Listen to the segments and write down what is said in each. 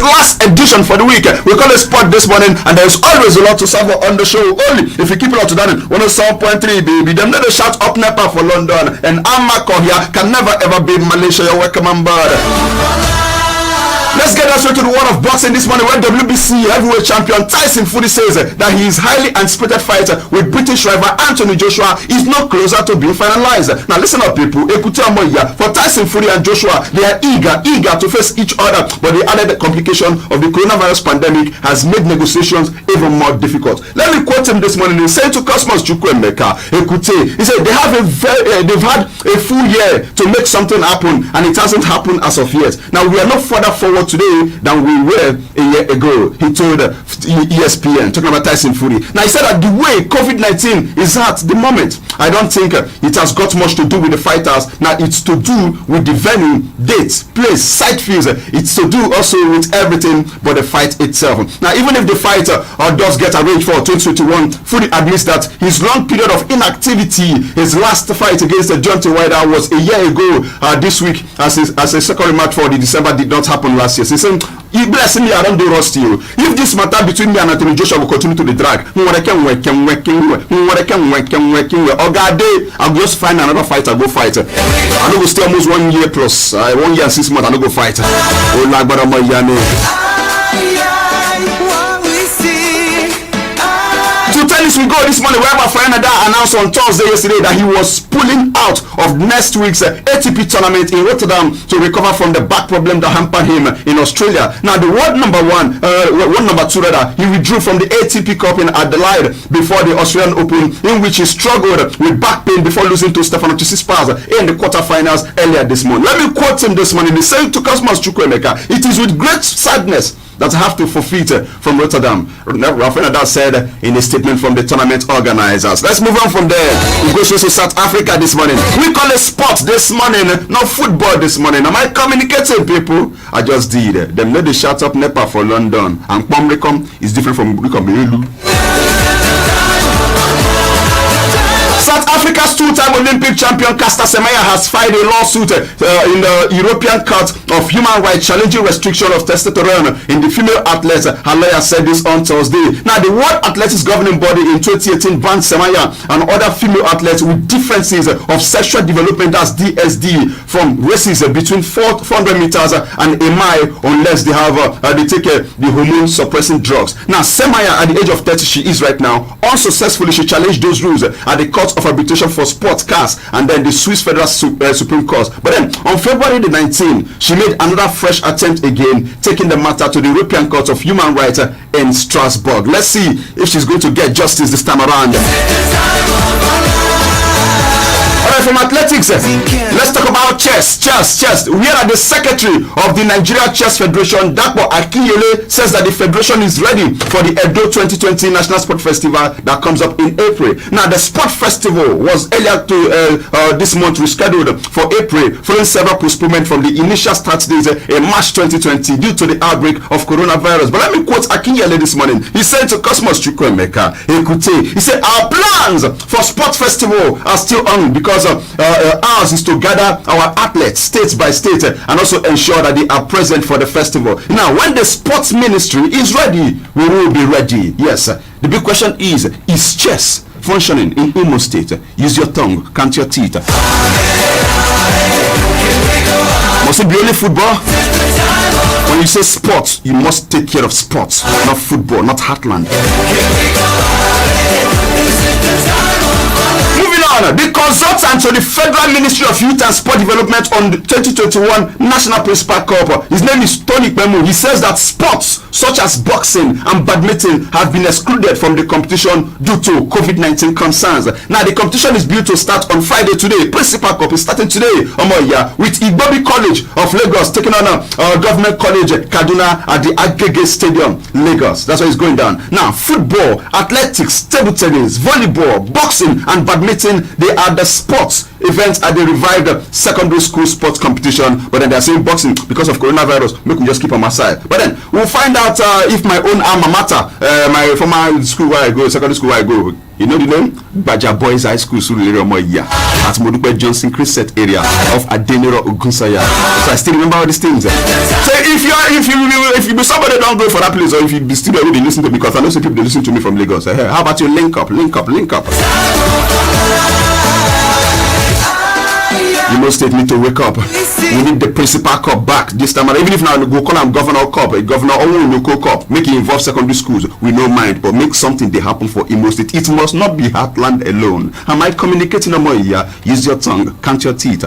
last edition for the week. We call it Sport this morning, and there's always a lot to serve on the show. Only if you keep it up to that, 107.3, baby. Them let us shout up Nepa for London, and Amako here can never ever be Malaysia. You're welcome on board. Let's get straight to the world of boxing this morning, where WBC heavyweight champion Tyson Fury says that his highly anticipated fight with British rival Anthony Joshua is not closer to being finalized. Now listen up, people. For Tyson Fury and Joshua, they are eager to face each other, but the added complication of the coronavirus pandemic has made negotiations even more difficult. Let me quote him this morning. He said to Cosmos Chukwuemeka, he said they've had a full year to make something happen, and it hasn't happened as of yet. Now we are not further forward today than we were a year ago, he told ESPN, talking about Tyson Fury. Now he said that the way COVID-19 is at the moment, I don't think it has got much to do with the fighters. Now it's to do with the venue, dates, place, site fees. It's to do also with everything but the fight itself. Now even if the fight does get arranged for 2021, Fury admits that his long period of inactivity, his last fight against Deontay Wilder was a year ago this week, as a second match for the December did not happen last year. So he's saying, you bless me, I don't do rust you. If this matter between me and Anthony Joshua will continue to the drag, I'll just find another fighter, go fight. I know we stay almost 1 year plus, 1 year and 6 months, I know go fight. Tennis we go this morning, where Rafael Nadal announced on Thursday yesterday that he was pulling out of next week's ATP tournament in Rotterdam to recover from the back problem that hampered him in Australia. Now the world number two rather, he withdrew from the ATP Cup in Adelaide before the Australian Open, in which he struggled with back pain before losing to Stefanos Tsitsipas in the quarterfinals earlier this month. Let me quote him this morning. He said to Cosmos Chukwuemeka, "It is with great sadness that have to forfeit from Rotterdam," Rafael Nadal said in a statement from the tournament organizers. Let's move on from there. We go to South Africa this morning. We call it sport this morning, not football this morning. Am I communicating, people? I just did. Them know they shut up Nepa for London, and Pomrecom is different from Rikom. South Africa's two-time Olympic champion Caster Semenya has filed a lawsuit in the European Court of Human Rights challenging restriction of testosterone in the female athletes. Her lawyer said this on Thursday. Now, the World Athletics Governing Body in 2018 banned Semenya and other female athletes with differences of sexual development, as DSD, from races between 400 meters and a mile unless they have they take the hormone-suppressing drugs. Now, Semenya, at the age of 30, she is right now, unsuccessfully she challenged those rules at the Court of Arbitration for Sports Cars and then the Swiss Federal Supreme Court. But then on February the 19th, she made another fresh attempt again, taking the matter to the European Court of Human Rights in Strasbourg. Let's see if she's going to get justice this time around. Alright, from athletics, let's talk about chess. We are the secretary of the Nigeria Chess Federation, Dapo Akinyele, says that the federation is ready for the Edo 2020 National Sport Festival that comes up in April. Now, the sport festival was earlier this month rescheduled for April, following several postponements from the initial start date in March 2020 due to the outbreak of coronavirus. But let me quote Akinyele this morning. He said to Cosmos Chukwuemeka, he said, "Our plans for sport festival are still on because ours is to gather our athletes state by state and also ensure that they are present for the festival. Now, when the sports ministry is ready, we will be ready." Yes, the big question is chess functioning in Imo State? Use your tongue, count your teeth. Must it be only football? When you say sports, you must take care of sports, not football, not heartland. Moving on, the consultant to the Federal Ministry of Youth and Sport Development on the 2021 National Principal Cup, his name is Tony Pemu. He says that sports such as boxing and badminton have been excluded from the competition due to COVID-19 concerns. Now, the competition is due to start on Friday today. Principal Cup is starting today, with Igbobi College of Lagos taking on Government College Kaduna at the Agege Stadium, Lagos. That's where it's going down. Now, football, athletics, table tennis, volleyball, boxing, and badminton, they are the sports events at the revived secondary school sports competition. But then they're saying boxing, because of coronavirus, we can just keep on my side. But then we'll find out if my own alma mater, my former school where I go, secondary school where I go, You know the name? Baja Boys High School, Surulere Omoya, at Modupe Johnson Crescent area of Adeniro Ogunsanya. So I still remember all these things. So if you be somebody don't go for that place, or if you be still already listen to me, because I know some people they listen to me from Lagos. Hey, how about you link up? You must state need to wake up. We need the principal cup back this time. Even if now we go call him governor cup, a governor only local cup, make it involve secondary schools. We no mind, but make something they happen for Imo State. It must not be Heartland alone. Am I communicating no more here? Use your tongue, count your teeth.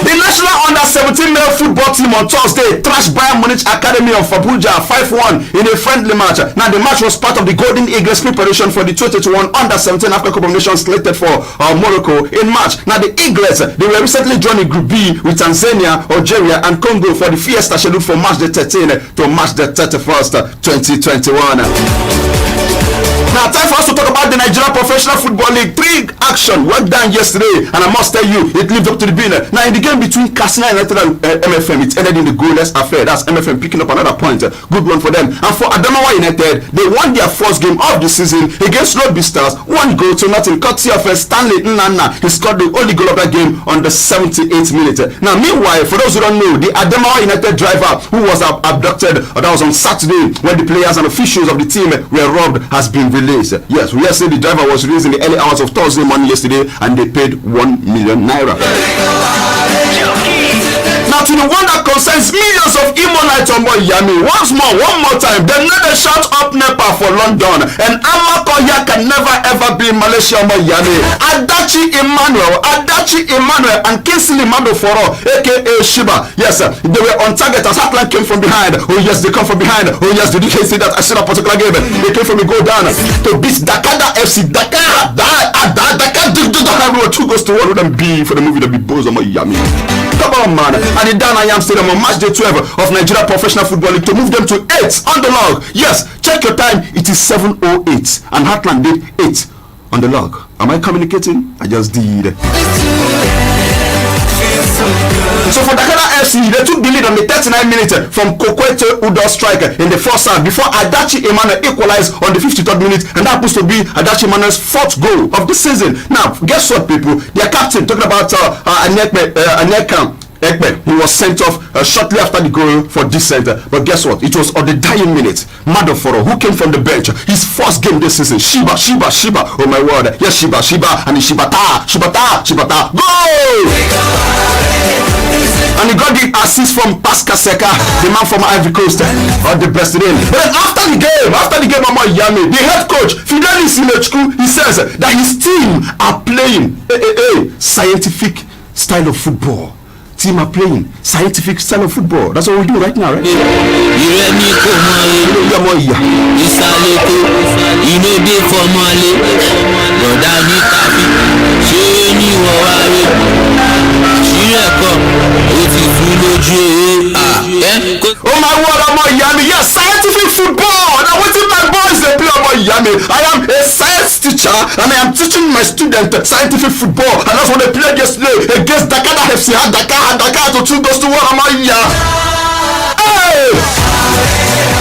The national under-17 male football team on Thursday trashed Bayern Munich Academy of Abuja 5-1 in a friendly match. Now the match was part of the Golden Eagles preparation for the 2021 under-17 African Cup of Nations slated for Morocco in March. Now the Eagles, they were recently joined in Group B with Tanzania, Algeria and Congo for the fiesta scheduled for March the 13th to March the 31st, 2021. Now time for us to talk about the Nigeria Professional Football League. 3 action went down yesterday, and I must tell you, it lived up to the bill. Now in the game between Katsina United and MFM, it ended in the goalless affair. That's MFM picking up another point. Good one for them. And for Adamawa United, they won their first game of the season against Lobby Stars, 1 goal to nothing, courtesy of Stanley Nnanna. He scored the only goal of that game on the 78th minute. Now meanwhile, for those who don't know, the Adamawa United driver who was abducted, that was on Saturday when the players and officials of the team were robbed, has been released. Yes, we yesterday the driver was released in the early hours of Thursday morning yesterday, and they paid 1 million naira. Now to the one that concerns millions of Imonites on Yami, once more, one more time, they never shout up NEPA for London, and Amakoya can never ever be Malaysia on Yami. Adachi Emmanuel, and Kingsley Madoforo, aka Shiba. Yes, sir, they were on target as Heartland came from behind. Oh yes, they come from behind. Oh yes, did you see that? I said a particular game. They came from a goal down to beat Dakar FC. Dakar 2 goes to 1 with them be for the movie that be Bozo on Yami. Come on, man. And the Dan I am stadium on match day 12 of Nigeria Professional Football League to move them to 8 on the log. Yes, check your time. It is 7:08, and Heartland did 8 on the log. Am I communicating? I just did. So for Dakar FC, they took the lead on the 39 minutes from Kokwete Udo striker in the first half before Adachi Emmanuel equalized on the 53rd minute, and that happens to be Adachi Emmanuel's 4th goal of the season. Now, guess what, people? Their captain, talking about Anyeka Ekpe, he was sent off shortly after the goal for dissent. But guess what? It was on the dying minute. Madoforo, who came from the bench, his first game this season. Shiba. Oh my word. Yes, Shiba. And the Shibata. Goal! And he got the assist from Pascal Seka, the man from Ivory Coast, or the best in. But then after the game, Yami, the head coach, Fidelis Ilechku, he says that his team are playing a scientific style of football. Team are playing scientific style of football. That's what we do right now, right? Oh my word, Yami. Yes, scientific football. Now what if my boys they play Yami? I am a science teacher and I am teaching my student scientific football, and that's what they played yesterday against Dakar FC. Dakar to 2 goes to 1. Hey!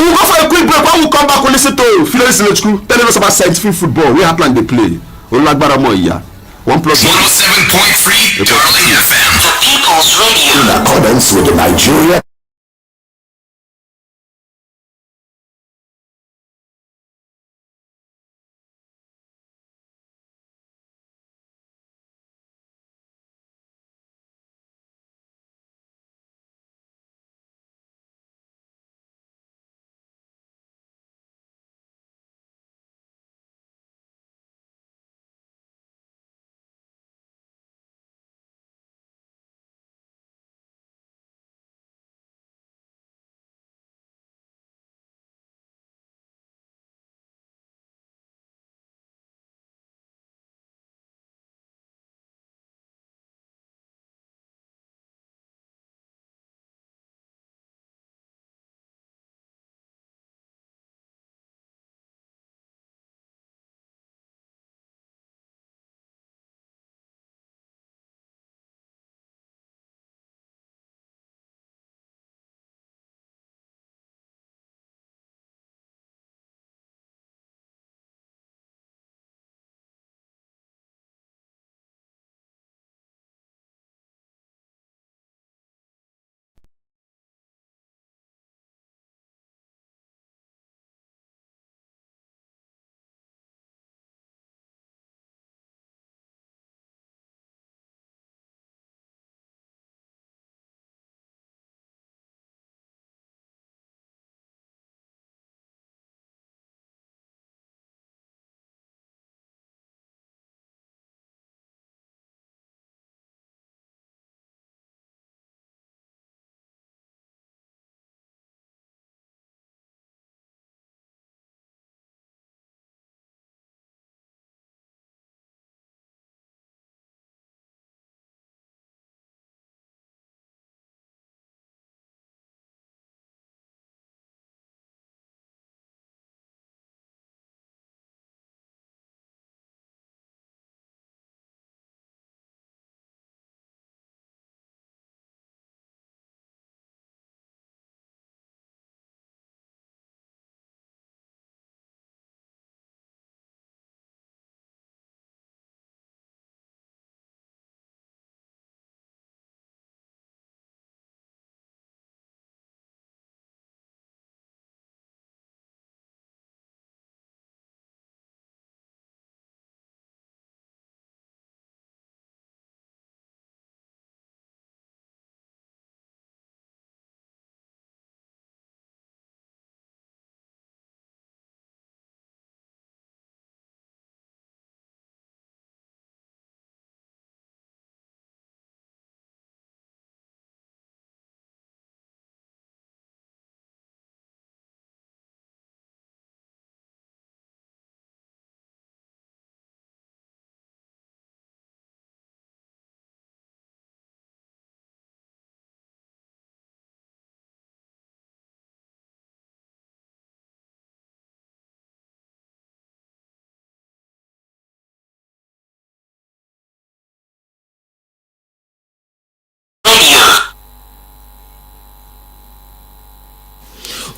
We'll go for a quick break. When we come back, we'll listen to Fidelis Ilechku telling us about scientific football. We have planned to play. 1 plus 107.3 Darling FM. The People's Radio. In accordance with the Nigeria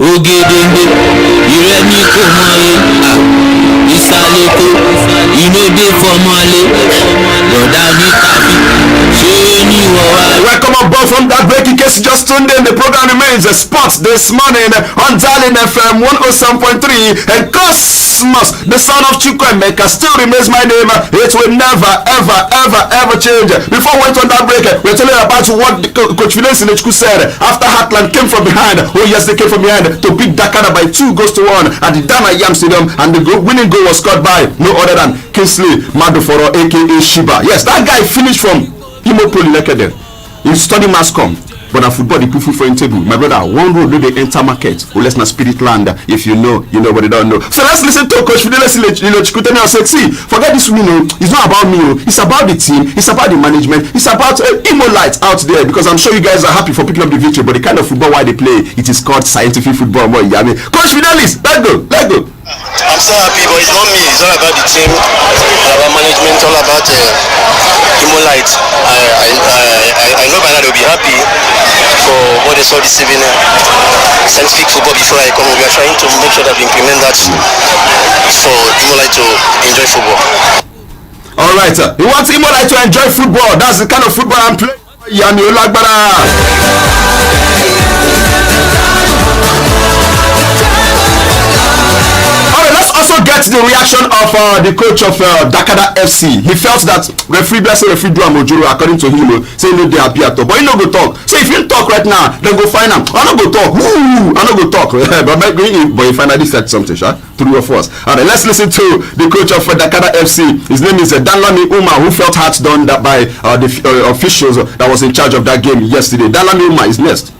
Ogedende, Iremi Komoye, Isaleko, Inode Formale, Rodani Tabi, Sheni Wawa. Welcome aboard from that break. In case you just tuned in, the program remains sports this morning on Darling FM 107.3, and Cosmos, the son of Chukwuemeka, still remains my name. It will never, ever change. Before we went on that break, we're telling you about what Coach Fidensi said after Heartland came from behind. Oh yes, they came from behind to beat Dakar by 2-1 at the Dana Yam Stadium, and the winning goal was scored by no other than Kingsley Maduforo, aka Shiba. Yes, that guy finished from Imo Polylecade. He study mass com, but a football the put for in table. My brother, one road they enter market. Oh, let's not spirit land. If you know, you know, but they don't know. So let's listen to Coach Fidensi Chikutene and say, see, forget this winning. It's not about me. It's about the team. It's about the management. It's about Imo lights out there, because I'm sure you guys are happy for picking up the victory. But the kind of football why they play, it is called scientific football. Boy, I mean, Coach Fidensi, let's go. I'm so happy, but it's not me. It's all about the team, all about management, all about Imo Light. I know by now they'll be happy for what they saw this evening. Scientific football before I come. We are trying to make sure that we implement that for Imo Light to enjoy football. All right, you want Imo Light to enjoy football? That's the kind of football I'm playing. Yami Olagbara. Get the reaction of the coach of Dakada FC. He felt that referee do Amojuro, according to him, saying no they happy at all. But he no go talk. So if you talk right now, then go find him. I no go talk. I no go talk. But he finally said something, true or false. Alright, let's listen to the coach of Dakada FC. His name is Danlami Uma, who felt hurt done that by the officials that was in charge of that game yesterday. Danlami Uma is next.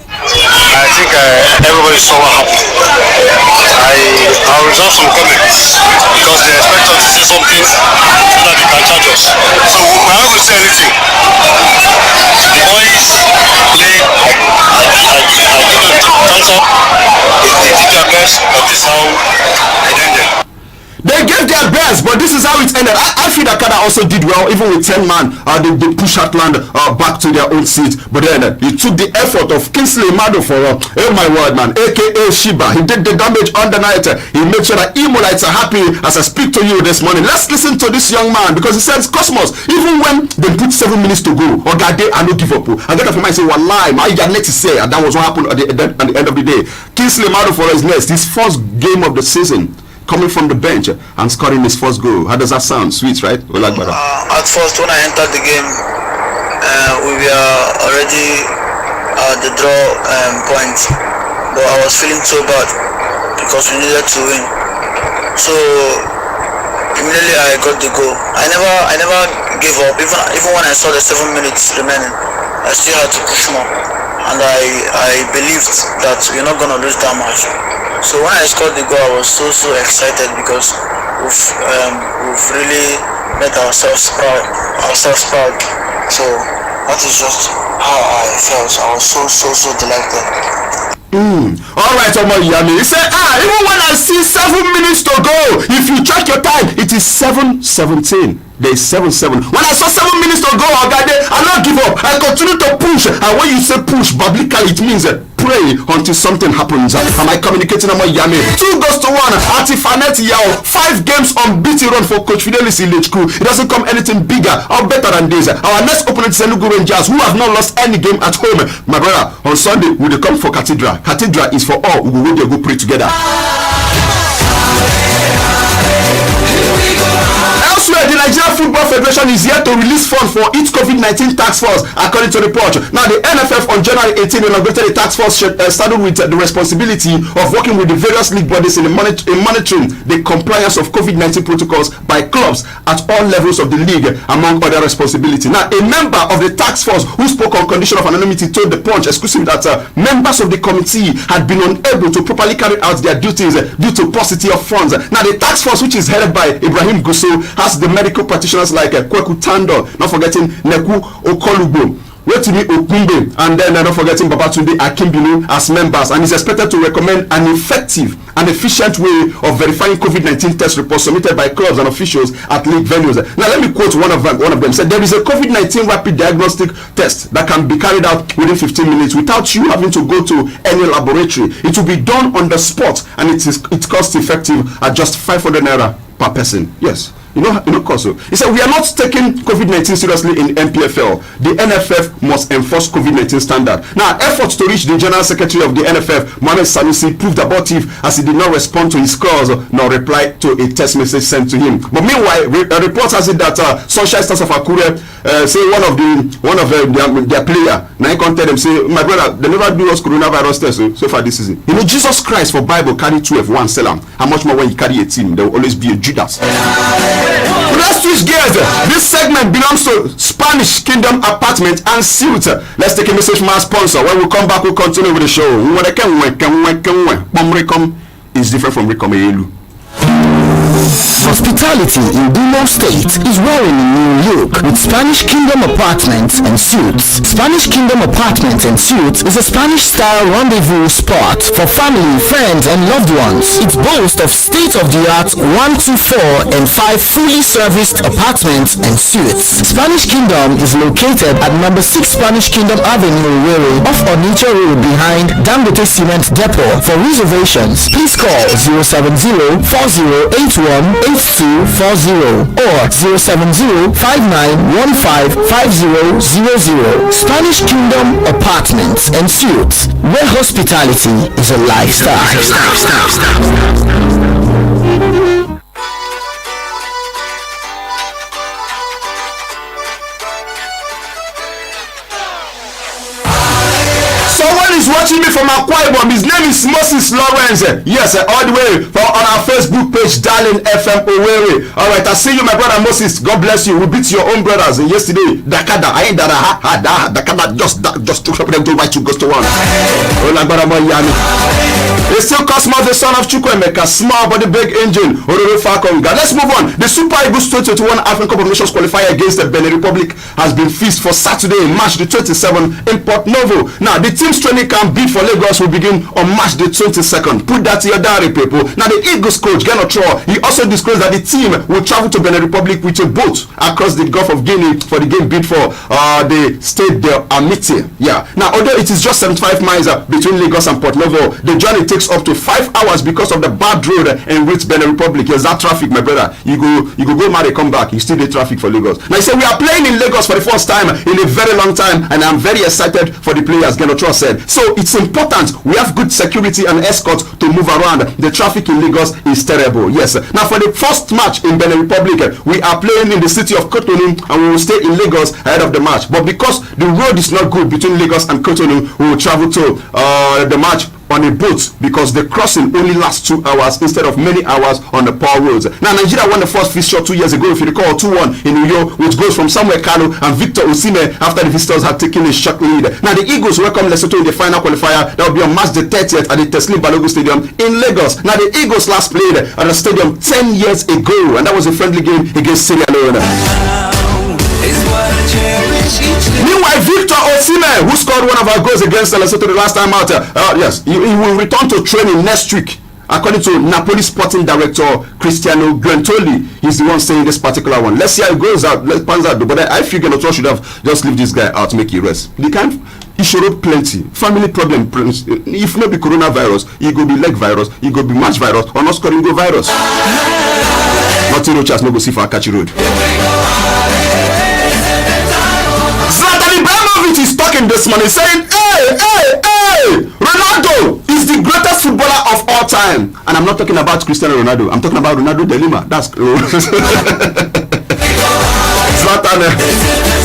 I think everybody is so happy. I'll reserve some comments because they expect us to say something so that they can charge us. So we're not going to say anything. The boys play. I give them thumbs up. They did their best, but this is how it ended. They gave their best, but this is how it ended. I feel that Kada also did well, even with 10 man. They pushed Heartland back to their own seat. But then he took the effort of Kingsley Maduforo, oh my word, man, aka Shiba. He did the damage on the night. He made sure that Imo Lights are happy as I speak to you this morning. Let's listen to this young man, because he says, Cosmos, even when they put 7 minutes to go, or God, I no give up. I get up from my say, Wallahi, my let to say, and that was what happened at the end of the day. Kingsley Maduforo is next. His first game of the season, coming from the bench and scoring his first goal. How does that sound? Sweet, right? At first, when I entered the game, we were already at the draw point, but I was feeling so bad because we needed to win. So immediately I got the goal. I never gave up. Even when I saw the 7 minutes remaining, I still had to push more, and I believed that we're not gonna lose that much. So when I scored the goal, I was so excited because we've really made ourselves proud. So that is just how I felt. I was so delighted. All right, Omo Yami. He said, even when I see 7 minutes to go, if you check your time, it is 7:17. There is 7:7. When I saw 7 minutes to go, I not give up. I continue to push. And when you say push, biblically, it means pray until something happens. Am I communicating, Omo Yami? 2-1. Atifanet Yao. 5 games unbeaten run for Coach Fidelis in HQ. It doesn't come anything bigger or better than this. Our next opponent is Enugu Rangers, who have not lost any game at home. My brother, on Sunday, we will come for Cathedral. Cathedral is for all who will go pray together. Elsewhere, the Nigeria Football Federation is yet to release funds for its COVID-19 task force, according to the report. Now, the NFF on January 18 inaugurated the task force started with the responsibility of working with the various league bodies in monitoring the compliance of COVID-19 protocols by clubs at all levels of the league, among other responsibilities. Now, a member of the task force who spoke on condition of anonymity told the Punch exclusively that members of the committee had been unable to properly carry out their duties due to paucity of funds. Now, the task force, which is headed by Ibrahim Gusso, has the medical practitioners like Kweku Tando, not forgetting Neku Okolugbo, Rotimi Okumbe, and then not forgetting Babatunde Akimbinu as members, and is expected to recommend an effective and efficient way of verifying COVID-19 test reports submitted by clubs and officials at league venues. Now let me quote one of them. Said there is a COVID-19 rapid diagnostic test that can be carried out within 15 minutes without you having to go to any laboratory. It will be done on the spot, and it costs effective at just 500 naira per person. Yes. Koso. He said, we are not taking COVID-19 seriously in MPFL. The NFF must enforce COVID-19 standard. Now, efforts to reach the General Secretary of the NFF, Mohamed Sanusi, proved abortive as he did not respond to his calls nor reply to a text message sent to him. But meanwhile, reports has it that Sunshine Stars of Akure say one of their player, now he can tell them, say, my brother, they never do us coronavirus test so far this season. Jesus Christ for Bible carry 12, one seller. How much more when you carry a team? There will always be a Judas. Let's switch gears. This segment belongs to Spanish Kingdom Apartment and Suite. Let's take a message from our sponsor. When we come back, we'll continue with the show. Is different from Rekomeyelu. Hospitality in Dumo State is wearing a new look with Spanish Kingdom Apartments and Suites. Spanish Kingdom Apartments and Suites is a Spanish-style rendezvous spot for family, friends, and loved ones. It boasts of state-of-the-art 1, 2, 4, and 5 fully serviced apartments and suites. Spanish Kingdom is located at number 6 Spanish Kingdom Avenue, Owerri, off Onitsha Road behind Dangote Cement Depot. For reservations, please call 070-4081-8240 or 070-5915-5000. Spanish Kingdom Apartments and Suites, where hospitality is a lifestyle. Someone is watching me from Akwa Ibom. His name is Moses Lawrence. Yes, all the way on our Facebook page, Darling FM Owerri. All right, I see you, my brother Moses. God bless you. We beat your own brothers yesterday. Dakada, I ain't that Dakada just took up them to white 2 goes to 1. It still Cosmos, the son of Chukwuemeka, small but the big engine. Let's move on. The Super Eagles 2021 African Cup of Nations qualifier against the Benin Republic has been fixed for Saturday, March the 27th in Port Novo. Now, the team's training camp bid for Lagos will begin on March the 22nd. Put that to your diary, people. Now, the Eagles coach, Geno Troy, he also disclosed that the team will travel to Benin Republic with a boat across the Gulf of Guinea for the game bid for the Stade de Amitié. Yeah. Now, although it is just 75 miles between Lagos and Port Novo, the journey takes up to 5 hours because of the bad road and reach Benin Republic. Yes, that traffic, my brother. You go marry, come back. You still the traffic for Lagos. Now, he said, we are playing in Lagos for the first time in a very long time, and I'm very excited for the players, Geno Troy said. So it's important we have good security and escort to move around. The traffic in Lagos is terrible. Yes. Now for the first match in Benin Republic, we are playing in the city of Cotonou and we will stay in Lagos ahead of the match. But because the road is not good between Lagos and Cotonou, we will travel to the match on a boat because the crossing only lasts 2 hours instead of many hours on the poor roads. Now Nigeria won the first fixture 2 years ago, if you recall, 2-1 in New York, which goes from Samuel Kanu and Victor Osimhen after the visitors had taken a short lead. Now the Eagles welcome Lesotho in the final qualifier that will be on March the 30th at the Teslim Balogun Stadium in Lagos. Now the Eagles last played at the stadium 10 years ago, and that was a friendly game against Sierra Leone. Meanwhile, Victor Osimhen, who scored one of our goals against Lesotho the last time out, yes, he will return to training next week. According to Napoli sporting director Cristiano Guentoli, he's the one saying this particular one. Let's see how it goes out. Let's pans out. But I feel Geno should have just leave this guy out, make it rest. He should have plenty family problem. If not be coronavirus, he go be leg virus, he go be match virus, or not scoring go virus. Nothing no chance no go see for a catchy road. Zlatan Ibrahimovic is talking this morning saying, hey, Ronaldo is the greatest footballer of all time. And I'm not talking about Cristiano Ronaldo. I'm talking about Ronaldo de Lima. That's Zlatan,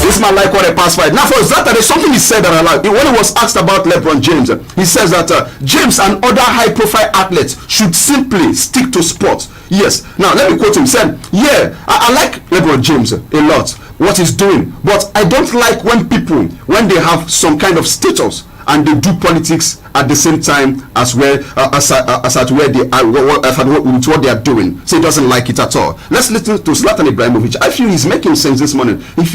this man like what a pass fight. Now for Zlatan, there's something he said that I like. When he was asked about LeBron James, he says that James and other high-profile athletes should simply stick to sports. Yes. Now let me quote him. He said, yeah, I like LeBron James a lot, what he's doing, but I don't like when people, when they have some kind of status and they do politics at the same time as well as at where they are with what they are doing. So he doesn't like it at all. Let's listen to Zlatan Ibrahimovic. I feel he's making sense this morning. If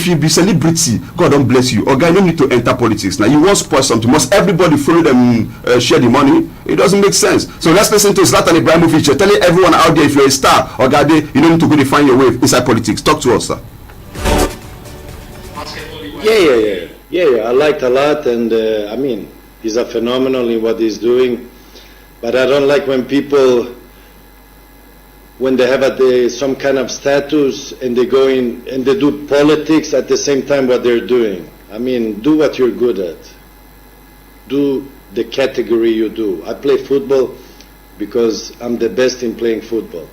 you be celebrity, God don't bless you. Okay, you don't need to enter politics. Now you want to spoil something. Must everybody follow them share the money? It doesn't make sense. So let's listen to Zlatan Ibrahimovic telling everyone out there, if you're a star, Ogade, you don't need to go define your way inside politics. Talk to us, sir. Yeah. I liked a lot, and I mean, he's a phenomenal in what he's doing. But I don't like when people, when they have some kind of status and they go in and they do politics at the same time what they're doing. I mean, do what you're good at. Do the category you do. I play football because I'm the best in playing football.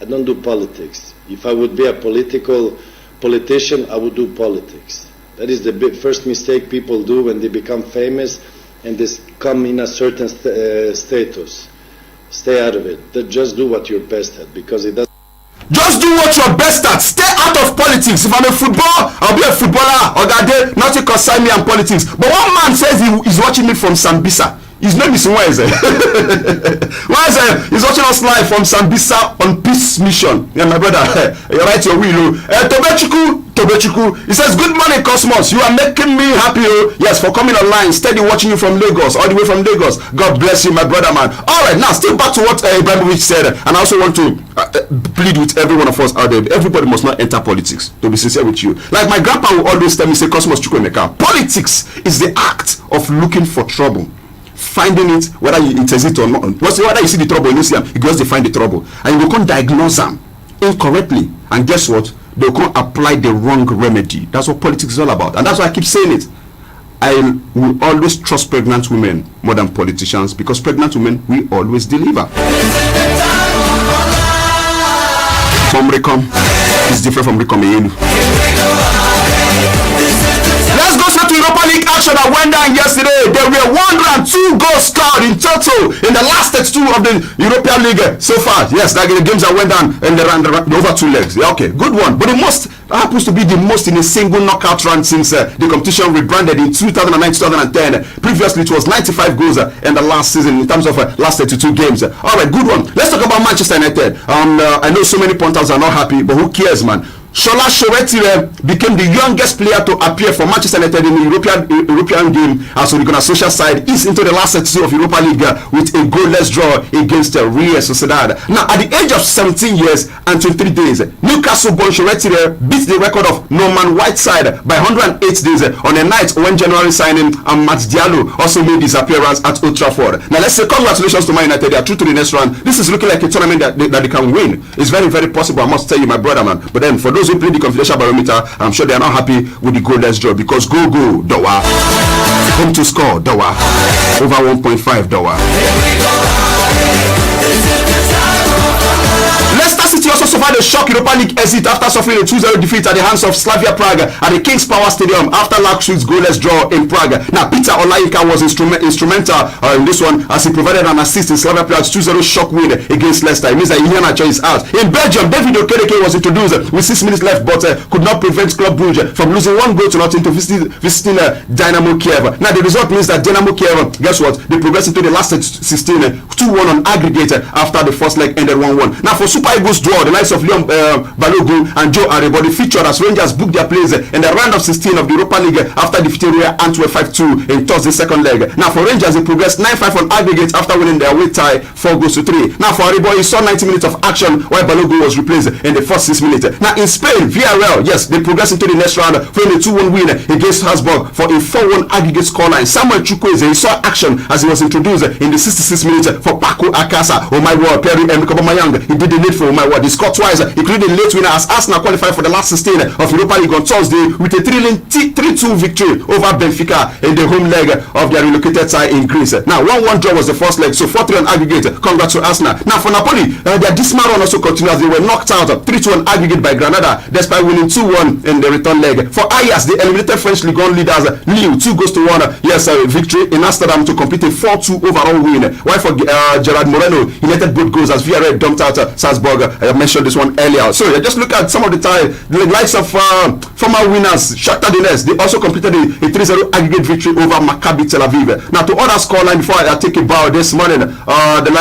I don't do politics. If I would be a politician, I would do politics. That is the first mistake people do when they become famous and they come in a certain status. Stay out of it. Just do what you're best at, because it doesn't. Just do what you're best at. Stay out of politics. If I'm a footballer, I'll be a footballer. Ogade, nothing concern me and politics. But one man says he's watching me from Sambisa. His name is Weze. Weze, he's watching us live from Sambisa on Peace Mission. Yeah, my brother, you're right, your will. Tobechuku, he says, good morning, Cosmos. You are making me happy. Yes, for coming online, steady watching you from Lagos, all the way from Lagos. God bless you, my brother, man. All right, now, still back to what Ibrahimovic said. And I also want to plead with every one of us out there. Everybody must not enter politics, to be sincere with you. Like my grandpa will always tell me, say, Cosmos Chukwuemeka, politics is the act of looking for trouble. Finding it, whether it is it or not. Whether you see the trouble, you see them, you just find the trouble. And you can diagnose them incorrectly. And guess what? They can apply the wrong remedy. That's what politics is all about. And that's why I keep saying it. I will always trust pregnant women more than politicians, because pregnant women will always deliver. Tom Recom is different from Recom Eyelu. Let's go straight to Europa League action that went down yesterday. There were 102 goals scored in total in the last 32 of the European League so far. Yes, the games that went down in the over 2 legs. Yeah, okay, good one. But the most happens to be the most in a single knockout run since the competition rebranded in 2009-2010. Previously, it was 95 goals in the last season in terms of last 32 games. All right, good one. Let's talk about Manchester United. I know so many punters are not happy, but who cares, man? Shola Shoretire became the youngest player to appear for Manchester United in the European game as on the social side is into the last 32 of Europa League with a goalless draw against Real Sociedad. Now, at the age of 17 years and 23 days, Newcastle-born Shoretire beat the record of Norman Whiteside by 108 days on a night when January signing and Matt Diallo also made his appearance at Old Trafford. Now, let's say congratulations to Man United. They are through to the next round. This is looking like a tournament that they can win. It's very, very possible, I must tell you, my brother, man. But then, for those who play the confidential barometer, I'm sure they are not happy with the goalless draw, because go Dowa, home to score Dowa, over 1.5 Dowa. Leicester City also suffered a shock Europa League exit after suffering a 2-0 defeat at the hands of Slavia Prague at the King's Power Stadium after last week's goalless draw in Prague. Now, Peter Olayinka was instrumental in this one as he provided an assist in Slavia Prague's 2-0 shock win against Leicester. It means that Iheanacho is out. In Belgium, David Okereke was introduced with 6 minutes left, but could not prevent Club Brugge from losing 1-0 to visiting Dynamo Kiev. Now, the result means that Dynamo Kiev, guess what? They progressed into the last 16, 2-1 on aggregate after the first leg ended 1-1. Now, for Super Eagles draw, the likes of Leon Balogun and Joe Arebodi featured as Rangers booked their place in the round of 16 of the Europa League after defeating Real Antwerp 5-2 in Thursday's second leg. Now, for Rangers, they progressed 9-5 on aggregate after winning their away tie 4-3. Now, for Arebodi, he saw 90 minutes of action while Balogun was replaced in the first 6 minutes. Now, in Spain, Villarreal, yes, they progressed into the next round following a 2-1 win against Habsburg for a 4-1 aggregate scoreline. Samuel Chukwueze, he saw action as he was introduced in the 66 minutes for Paco Alcácer. Oh my word, Pierre-Emerick Aubameyang, he did the need for my word. He scored twice, including the late winner as Arsenal qualified for the last 16 of Europa League on Thursday with a 3-2 victory over Benfica in the home leg of their relocated side in Greece. Now, 1-1 draw was the first leg, so 4-3 on aggregate. Congrats to Arsenal. Now, for Napoli, their dismal run also continues. They were knocked out 3-2 on aggregate by Granada despite winning 2-1 in the return leg. For Ajax, they eliminated French Ligue 1 leaders Lille 2-1. Yes, victory in Amsterdam to complete a 4-2 overall win. While for Gerard Moreno, he netted both goals as Villarreal dumped out Salzburg. I mentioned mentioned this one earlier. So just look at some of the likes of former winners, Shakhtar Donetsk. They also completed a 3-0 aggregate victory over Maccabi Tel Aviv. Now to other scoreline before I take a bow this morning, the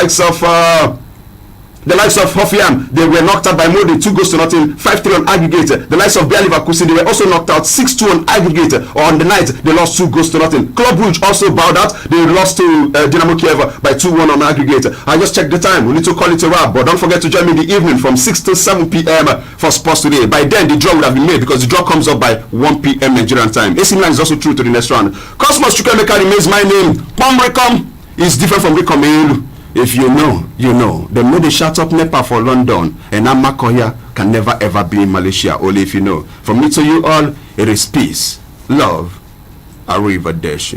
likes of Hoffenheim, they were knocked out by Molde 2-0, 5-3 on aggregate. The likes of Bayer Leverkusen, they were also knocked out 6-2 on aggregate. On the night, they lost 2-0. Club Brugge also bowed out. They lost to Dynamo Kiev by 2-1 on aggregate. I just checked the time. We need to call it a wrap, but don't forget to join me in the evening from 6 to 7 p.m. for Sports Today. By then, the draw would have been made because the draw comes up by 1 p.m. Nigerian time. AC Milan is also through to the next round. Cosmos Chukwuemeka remains my name. Pom Recom is different from Recom Elu. If you know, you know. They know they shut up NEPA for London, and Amakoya can never ever be in Malaysia, only if you know. From me to you all, it is peace, love, arrivederci.